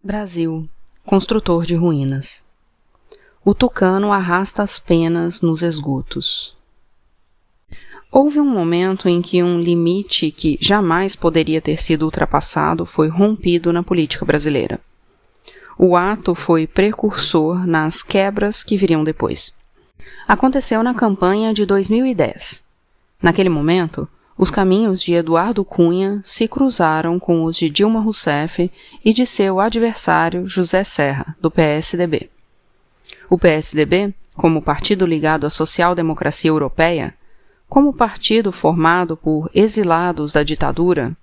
Brasil, construtor de ruínas. O tucano arrasta as penas nos esgotos. Houve um momento em que um limite que jamais poderia ter sido ultrapassado foi rompido na política brasileira. O ato foi precursor nas quebras que viriam depois. Aconteceu na campanha de 2010. Naquele momento, os caminhos de Eduardo Cunha se cruzaram com os de Dilma Rousseff e de seu adversário José Serra, do PSDB. O PSDB, como partido ligado à social-democracia europeia, como partido formado por exilados da ditadura,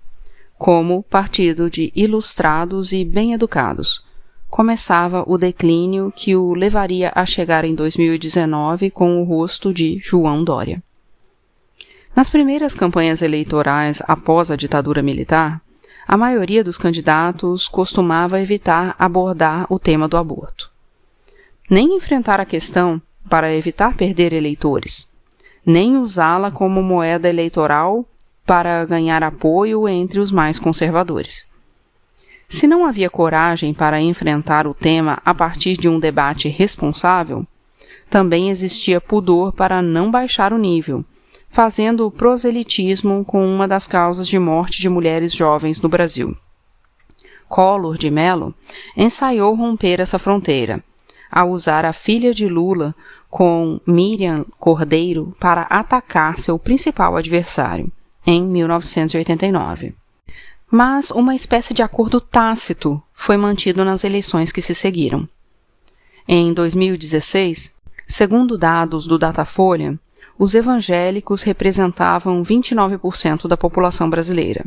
como partido de ilustrados e bem-educados, começava o declínio que o levaria a chegar em 2019 com o rosto de João Dória. Nas primeiras campanhas eleitorais após a ditadura militar, a maioria dos candidatos costumava evitar abordar o tema do aborto. Nem enfrentar a questão para evitar perder eleitores, nem usá-la como moeda eleitoral para ganhar apoio entre os mais conservadores. Se não havia coragem para enfrentar o tema a partir de um debate responsável, também existia pudor para não baixar o nível, fazendo proselitismo com uma das causas de morte de mulheres jovens no Brasil. Collor de Mello ensaiou romper essa fronteira, ao usar a filha de Lula com Miriam Cordeiro para atacar seu principal adversário, em 1989. Mas uma espécie de acordo tácito foi mantido nas eleições que se seguiram. Em 2016, segundo dados do Datafolha, os evangélicos representavam 29% da população brasileira.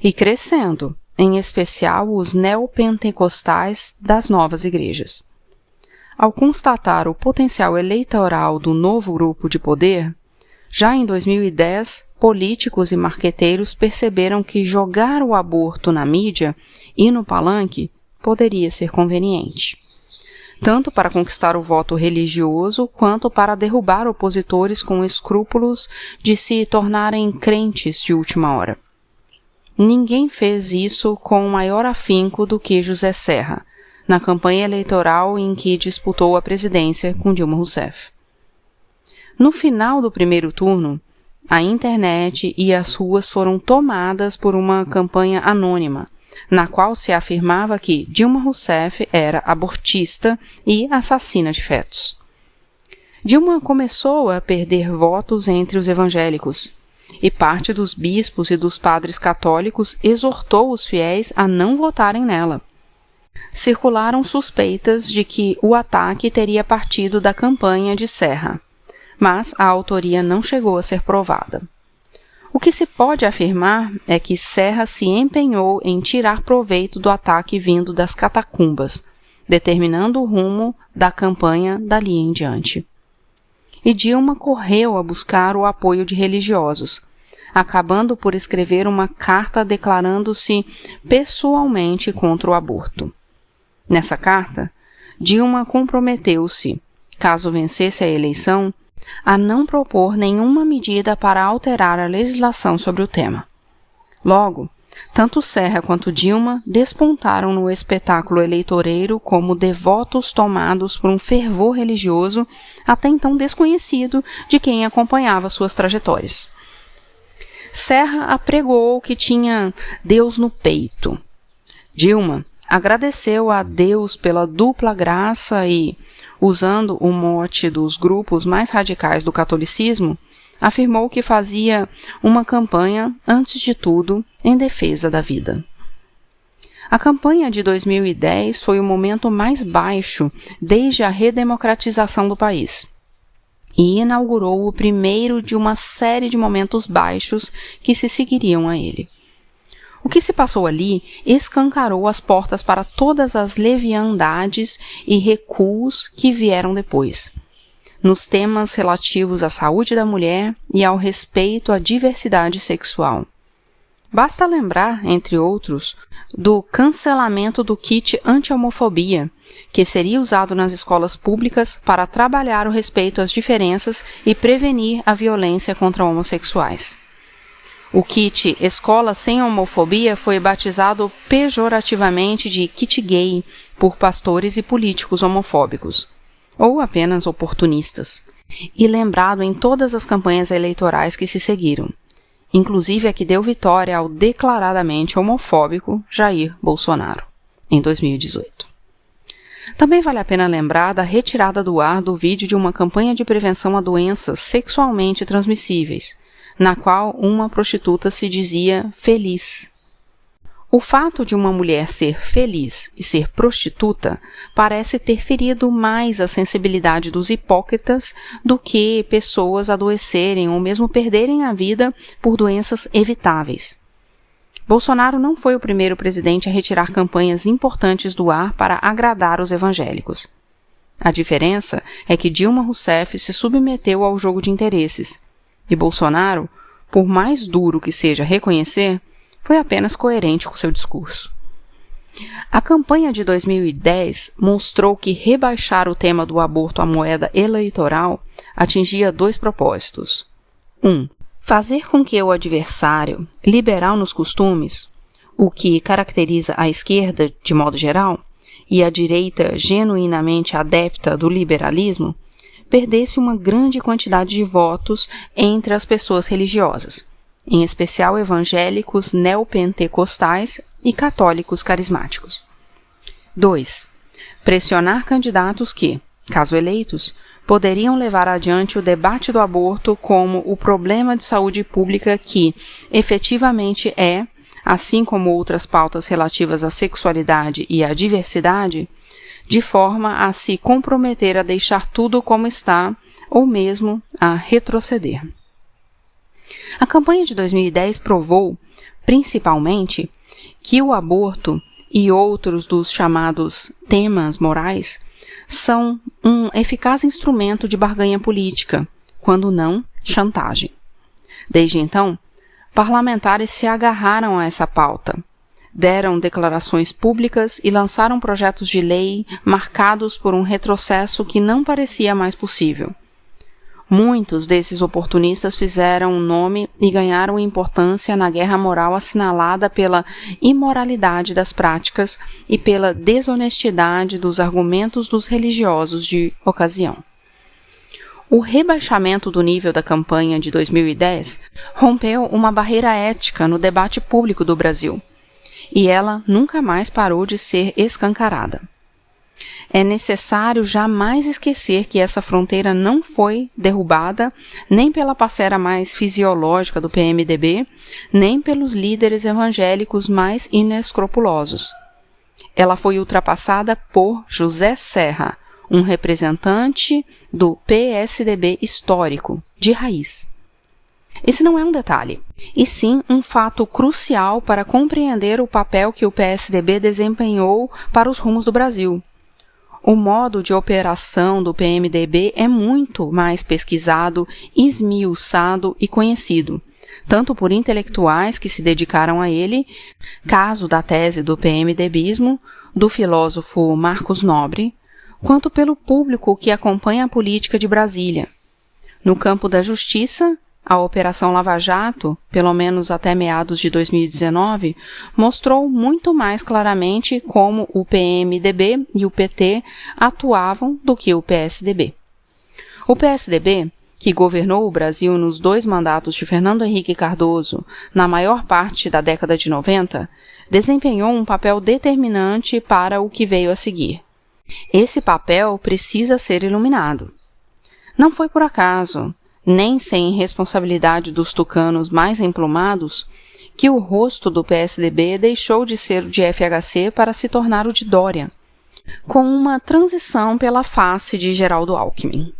E crescendo, em especial os neopentecostais das novas igrejas. Ao constatar o potencial eleitoral do novo grupo de poder, já em 2010, políticos e marqueteiros perceberam que jogar o aborto na mídia e no palanque poderia ser conveniente, tanto para conquistar o voto religioso quanto para derrubar opositores com escrúpulos de se tornarem crentes de última hora. Ninguém fez isso com maior afinco do que José Serra, na campanha eleitoral em que disputou a presidência com Dilma Rousseff. No final do primeiro turno, a internet e as ruas foram tomadas por uma campanha anônima, na qual se afirmava que Dilma Rousseff era abortista e assassina de fetos. Dilma começou a perder votos entre os evangélicos, e parte dos bispos e dos padres católicos exortou os fiéis a não votarem nela. Circularam suspeitas de que o ataque teria partido da campanha de Serra, mas a autoria não chegou a ser provada. O que se pode afirmar é que Serra se empenhou em tirar proveito do ataque vindo das catacumbas, determinando o rumo da campanha dali em diante. E Dilma correu a buscar o apoio de religiosos, acabando por escrever uma carta declarando-se pessoalmente contra o aborto. Nessa carta, Dilma comprometeu-se, caso vencesse a eleição, a não propor nenhuma medida para alterar a legislação sobre o tema. Logo, tanto Serra quanto Dilma despontaram no espetáculo eleitoreiro como devotos tomados por um fervor religioso até então desconhecido de quem acompanhava suas trajetórias. Serra apregoou que tinha Deus no peito. Dilma agradeceu a Deus pela dupla graça e, usando o mote dos grupos mais radicais do catolicismo, afirmou que fazia uma campanha, antes de tudo, em defesa da vida. A campanha de 2010 foi o momento mais baixo desde a redemocratização do país e inaugurou o primeiro de uma série de momentos baixos que se seguiriam a ele. O que se passou ali escancarou as portas para todas as leviandades e recuos que vieram depois, nos temas relativos à saúde da mulher e ao respeito à diversidade sexual. Basta lembrar, entre outros, do cancelamento do kit anti-homofobia, que seria usado nas escolas públicas para trabalhar o respeito às diferenças e prevenir a violência contra homossexuais. O kit Escola Sem Homofobia foi batizado pejorativamente de kit gay por pastores e políticos homofóbicos, ou apenas oportunistas, e lembrado em todas as campanhas eleitorais que se seguiram, inclusive a que deu vitória ao declaradamente homofóbico Jair Bolsonaro, em 2018. Também vale a pena lembrar da retirada do ar do vídeo de uma campanha de prevenção a doenças sexualmente transmissíveis, na qual uma prostituta se dizia feliz. O fato de uma mulher ser feliz e ser prostituta parece ter ferido mais a sensibilidade dos hipócritas do que pessoas adoecerem ou mesmo perderem a vida por doenças evitáveis. Bolsonaro não foi o primeiro presidente a retirar campanhas importantes do ar para agradar os evangélicos. A diferença é que Dilma Rousseff se submeteu ao jogo de interesses, e Bolsonaro, por mais duro que seja reconhecer, foi apenas coerente com seu discurso. A campanha de 2010 mostrou que rebaixar o tema do aborto à moeda eleitoral atingia 2 propósitos. 1. Fazer com que o adversário, liberal nos costumes, o que caracteriza a esquerda de modo geral, e a direita genuinamente adepta do liberalismo, perdesse uma grande quantidade de votos entre as pessoas religiosas, em especial evangélicos neopentecostais e católicos carismáticos. 2. Pressionar candidatos que, caso eleitos, poderiam levar adiante o debate do aborto como o problema de saúde pública que, efetivamente é, assim como outras pautas relativas à sexualidade e à diversidade, de forma a se comprometer a deixar tudo como está, ou mesmo a retroceder. A campanha de 2010 provou, principalmente, que o aborto e outros dos chamados temas morais são um eficaz instrumento de barganha política, quando não chantagem. Desde então, parlamentares se agarraram a essa pauta, deram declarações públicas e lançaram projetos de lei marcados por um retrocesso que não parecia mais possível. Muitos desses oportunistas fizeram nome e ganharam importância na guerra moral assinalada pela imoralidade das práticas e pela desonestidade dos argumentos dos religiosos de ocasião. O rebaixamento do nível da campanha de 2010 rompeu uma barreira ética no debate público do Brasil, e ela nunca mais parou de ser escancarada. É necessário jamais esquecer que essa fronteira não foi derrubada nem pela parcela mais fisiológica do PMDB, nem pelos líderes evangélicos mais inescrupulosos. Ela foi ultrapassada por José Serra, um representante do PSDB histórico, de raiz. Esse não é um detalhe, e sim um fato crucial para compreender o papel que o PSDB desempenhou para os rumos do Brasil. O modo de operação do PMDB é muito mais pesquisado, esmiuçado e conhecido, tanto por intelectuais que se dedicaram a ele, caso da tese do PMDBismo, do filósofo Marcos Nobre, quanto pelo público que acompanha a política de Brasília. No campo da justiça, a Operação Lava Jato, pelo menos até meados de 2019, mostrou muito mais claramente como o PMDB e o PT atuavam do que o PSDB. O PSDB, que governou o Brasil nos 2 mandatos de Fernando Henrique Cardoso, na maior parte da década de 90, desempenhou um papel determinante para o que veio a seguir. Esse papel precisa ser iluminado. Não foi por acaso, nem sem responsabilidade dos tucanos mais emplumados, que o rosto do PSDB deixou de ser o de FHC para se tornar o de Dória, com uma transição pela face de Geraldo Alckmin.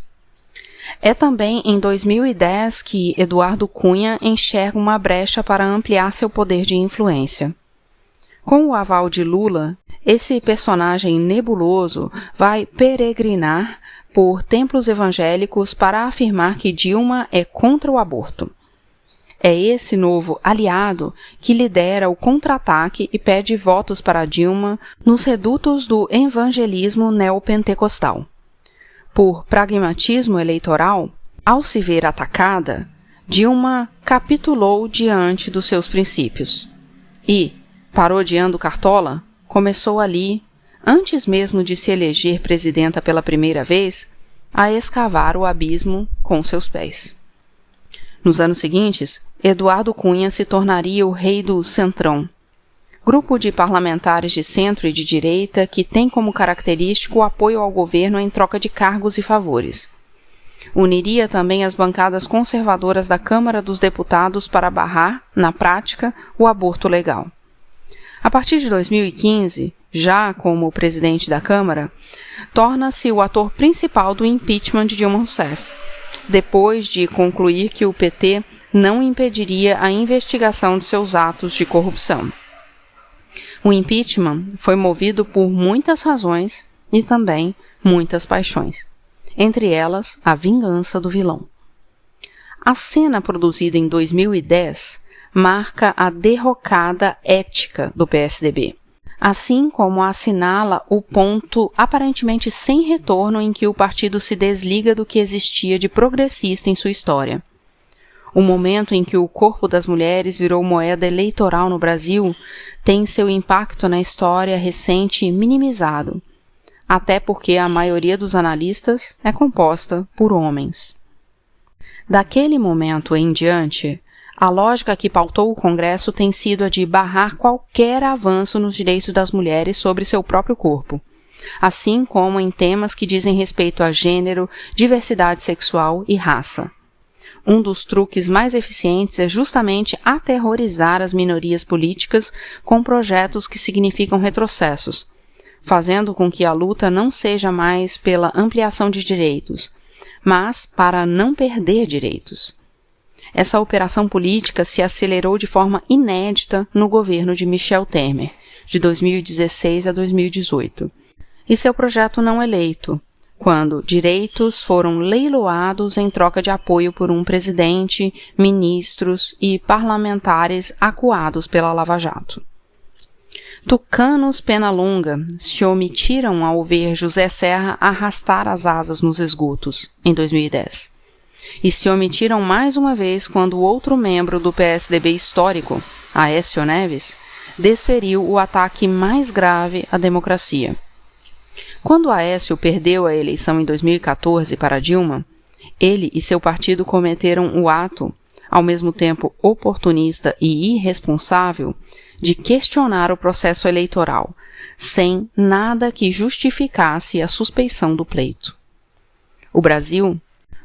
É também em 2010 que Eduardo Cunha enxerga uma brecha para ampliar seu poder de influência. Com o aval de Lula, esse personagem nebuloso vai peregrinar por templos evangélicos para afirmar que Dilma é contra o aborto. É esse novo aliado que lidera o contra-ataque e pede votos para Dilma nos redutos do evangelismo neopentecostal. Por pragmatismo eleitoral, ao se ver atacada, Dilma capitulou diante dos seus princípios e, parodiando Cartola, começou ali, antes mesmo de se eleger presidenta pela primeira vez, a escavar o abismo com seus pés. Nos anos seguintes, Eduardo Cunha se tornaria o rei do Centrão, grupo de parlamentares de centro e de direita que tem como característico o apoio ao governo em troca de cargos e favores. Uniria também as bancadas conservadoras da Câmara dos Deputados para barrar, na prática, o aborto legal. A partir de 2015, já como presidente da Câmara, torna-se o ator principal do impeachment de Dilma Rousseff, depois de concluir que o PT não impediria a investigação de seus atos de corrupção. O impeachment foi movido por muitas razões e também muitas paixões, entre elas a vingança do vilão. A cena produzida em 2010 marca a derrocada ética do PSDB, assim como assinala o ponto aparentemente sem retorno em que o partido se desliga do que existia de progressista em sua história. O momento em que o corpo das mulheres virou moeda eleitoral no Brasil tem seu impacto na história recente minimizado, até porque a maioria dos analistas é composta por homens. Daquele momento em diante, a lógica que pautou o Congresso tem sido a de barrar qualquer avanço nos direitos das mulheres sobre seu próprio corpo, assim como em temas que dizem respeito a gênero, diversidade sexual e raça. Um dos truques mais eficientes é justamente aterrorizar as minorias políticas com projetos que significam retrocessos, fazendo com que a luta não seja mais pela ampliação de direitos, mas para não perder direitos. Essa operação política se acelerou de forma inédita no governo de Michel Temer, de 2016 a 2018, e seu projeto não eleito, quando direitos foram leiloados em troca de apoio por um presidente, ministros e parlamentares acuados pela Lava Jato. Tucanos Penalonga se omitiram ao ver José Serra arrastar as asas nos esgotos, em 2010. E se omitiram mais uma vez quando outro membro do PSDB histórico, Aécio Neves, desferiu o ataque mais grave à democracia. Quando Aécio perdeu a eleição em 2014 para Dilma, ele e seu partido cometeram o ato, ao mesmo tempo oportunista e irresponsável, de questionar o processo eleitoral, sem nada que justificasse a suspeição do pleito. O Brasil,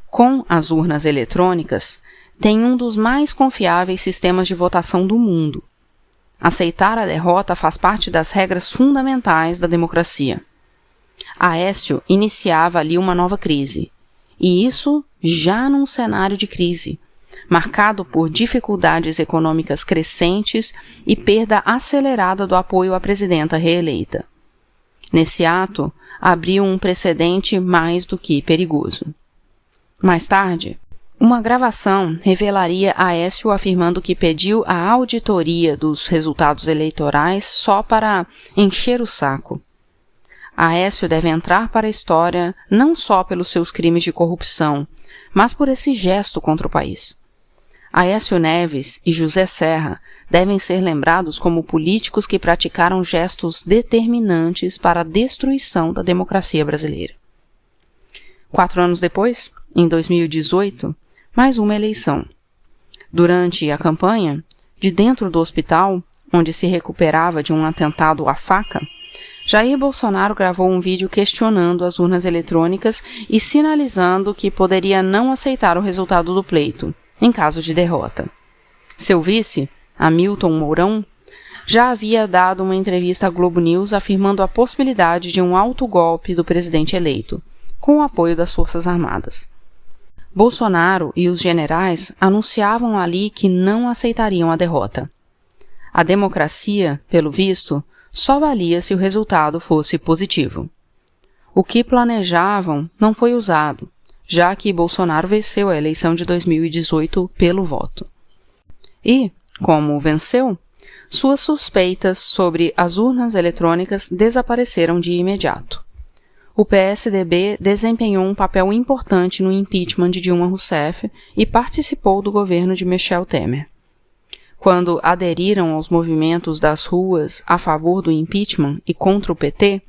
com as urnas eletrônicas, tem um dos mais confiáveis sistemas de votação do mundo. Aceitar a derrota faz parte das regras fundamentais da democracia. Aécio iniciava ali uma nova crise, e isso já num cenário de crise, marcado por dificuldades econômicas crescentes e perda acelerada do apoio à presidenta reeleita. Nesse ato, abriu um precedente mais do que perigoso. Mais tarde, uma gravação revelaria Aécio afirmando que pediu a auditoria dos resultados eleitorais só para encher o saco. Aécio deve entrar para a história não só pelos seus crimes de corrupção, mas por esse gesto contra o país. Aécio Neves e José Serra devem ser lembrados como políticos que praticaram gestos determinantes para a destruição da democracia brasileira. 4 anos depois, em 2018, mais uma eleição. Durante a campanha, de dentro do hospital, onde se recuperava de um atentado à faca, Jair Bolsonaro gravou um vídeo questionando as urnas eletrônicas e sinalizando que poderia não aceitar o resultado do pleito, em caso de derrota. Seu vice, Hamilton Mourão, já havia dado uma entrevista à Globo News afirmando a possibilidade de um autogolpe do presidente eleito, com o apoio das Forças Armadas. Bolsonaro e os generais anunciavam ali que não aceitariam a derrota. A democracia, pelo visto, só valia se o resultado fosse positivo. O que planejavam não foi usado, já que Bolsonaro venceu a eleição de 2018 pelo voto. E, como venceu, suas suspeitas sobre as urnas eletrônicas desapareceram de imediato. o PSDB desempenhou um papel importante no impeachment de Dilma Rousseff e participou do governo de Michel Temer. Quando aderiram aos movimentos das ruas a favor do impeachment e contra o PT,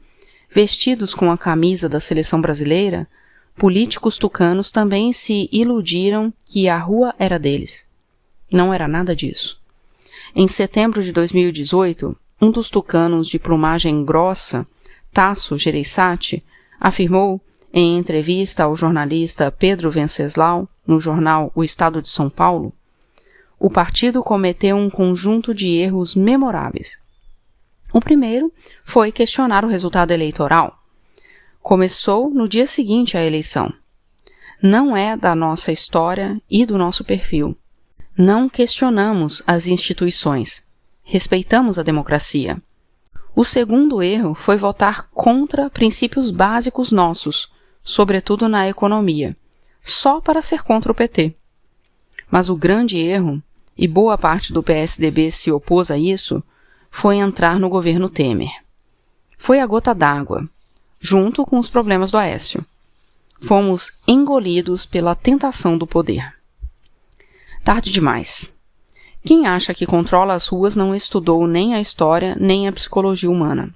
vestidos com a camisa da seleção brasileira, políticos tucanos também se iludiram que a rua era deles. Não era nada disso. Em setembro de 2018, um dos tucanos de plumagem grossa, Tasso Gereissati, afirmou, em entrevista ao jornalista Pedro Venceslau, no jornal O Estado de São Paulo, o partido cometeu um conjunto de erros memoráveis. O primeiro foi questionar o resultado eleitoral. Começou no dia seguinte à eleição. Não é da nossa história e do nosso perfil. Não questionamos as instituições. Respeitamos a democracia. O segundo erro foi votar contra princípios básicos nossos, sobretudo na economia, só para ser contra o PT. Mas o grande erro, e boa parte do PSDB se opôs a isso, foi entrar no governo Temer. Foi a gota d'água, junto com os problemas do Aécio. Fomos engolidos pela tentação do poder. Tarde demais. Quem acha que controla as ruas não estudou nem a história nem a psicologia humana.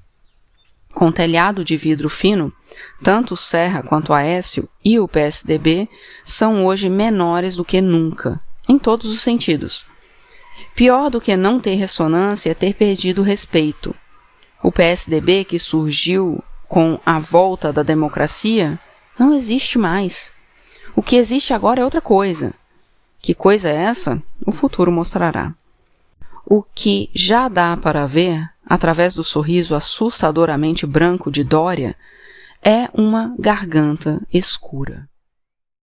Com telhado de vidro fino, tanto Serra quanto Aécio e o PSDB são hoje menores do que nunca, em todos os sentidos. Pior do que não ter ressonância é ter perdido o respeito. O PSDB, que surgiu com a volta da democracia, não existe mais. O que existe agora é outra coisa. Que coisa é essa? O futuro mostrará. O que já dá para ver, através do sorriso assustadoramente branco de Dória, é uma garganta escura.